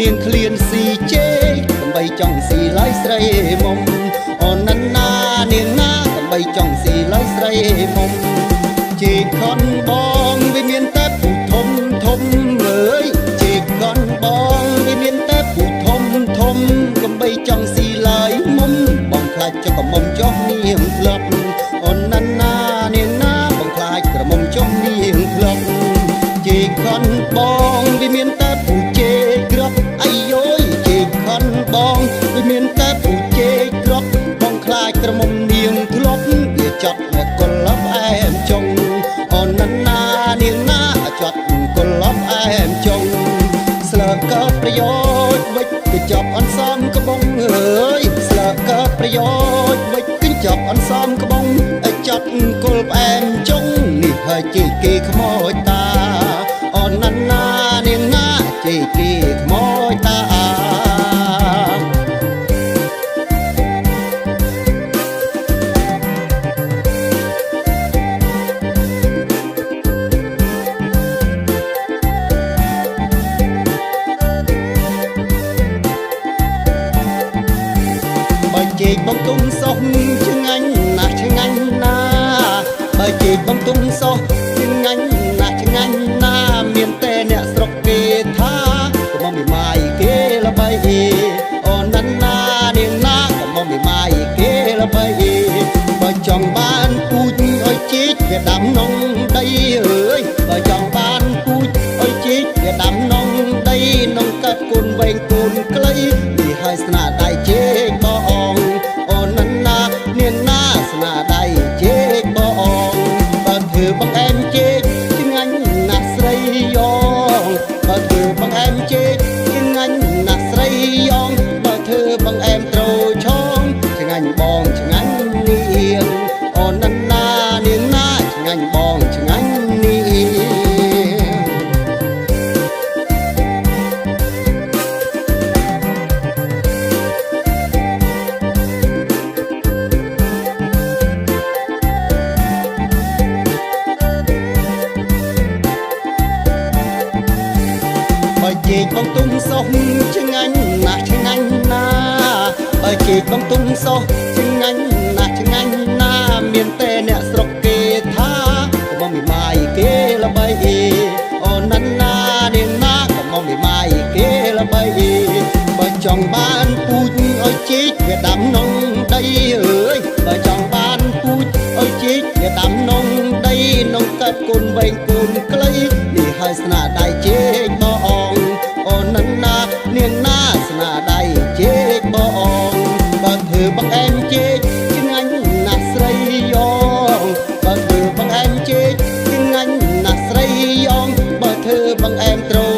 នាងឃ្លានស៊ីជេដើម្បីចង់ស៊ីឡើយស្រីមុំអូនណានាងណាដើម្បីចង់ស៊ីឡើយស្រីមុំជេខនបងវាមានតែពូធំធំអើយជេខនបងវាមានតែពូធំធំដើម្បីចង់ស៊ីឡើយមុំបងខ្លាចចុះកមុំចុះនាងផ្លត់អូនណានាងណាបងខ្លាចក្រមុំចុះនាងផ្លត់ជេខនបងវាមានតែពូជេក្របអាយយជេខនបងវាមានតែពូជេក្របបងខ្លាចក្រមុំនាងធ្លាប់វាចត់តែកលប់អែមចុងអូនណានាងណាចត់កលប់អែមចុងស្លើកប្រយោជន៍វិចគឺចប់អនសំក្បងអើយស្លើកប្រយោជន៍វិចគឺចប់អនសំក្បងឲ្យចត់គល់ផ្អែមចុងនេះហើយជេគេខ្មោចតាអូនណានាងណាជេគេខ្មោចតាជេកបងទុំសោះឆ្ងាញ់ណាស់ឆ្ងាញ់ណាបើជេកបងទុំសោះឆ្ងាញ់ណាស់ឆ្ងាញ់ណាមានតែអ្នកស្រុកគេថាកុំមិនម៉ាយគេល្បីអូនណានាងណាកុំមិនម៉ាយគេល្បីបើចង់បានពូជឲ្យជេកវាដាំនងដីអើយបើចង់បានពូជឲ្យជេកវាដាំនងដីនងកាត់កូនវែងកូនខ្លីនេះហើយស្នាដៃជេកបងអូនណានាងណាស្នាដៃជេកបងបើធ្វើបងអែមជេកឆ្ងាញ់ណាស់ស្រីយ៉ងបើធ្វើបងអែមជេកឆ្ងាញ់ណាស់ស្រីយ៉ងបើធ្វើបងអែមត្រូឆងឆ្ងាញ់បងឆ្ងាញ់នាងអូនណានាងណាឆ្ងាញ់បងឆ្ងាញ់នាងបើជេកបងទុំសោះឆ្ងាញ់ណាស់ឆ្ងាញ់ណាបើជេកបងទុំសោះឆ្ងាញ់ណាស់ឆ្ងាញ់ណាមានតែអ្នកស្រុកគេថាកុំមិនម៉ាយគេល្បីអូនណានាងណាកុំមិនម៉ាយគេល្បីបើចង់បានពូជឲ្យជេកវាដាំនងដីអើយបើចង់បានពូជឲ្យជេកវាដាំនងដីនងកាត់កូនវែងកូនខ្លីនេះហើយស្នាដៃជេកបងអូនណានាងណាស្នាដៃជេកបងបើធ្វើបងអែមជេកឆ្ងាញ់ណាស់ស្រីយ៉ងបើធ្វើបងអែមជេកឆ្ងាញ់ណាស់ស្រីយ៉ងបើធ្វើបងអែមត្រូ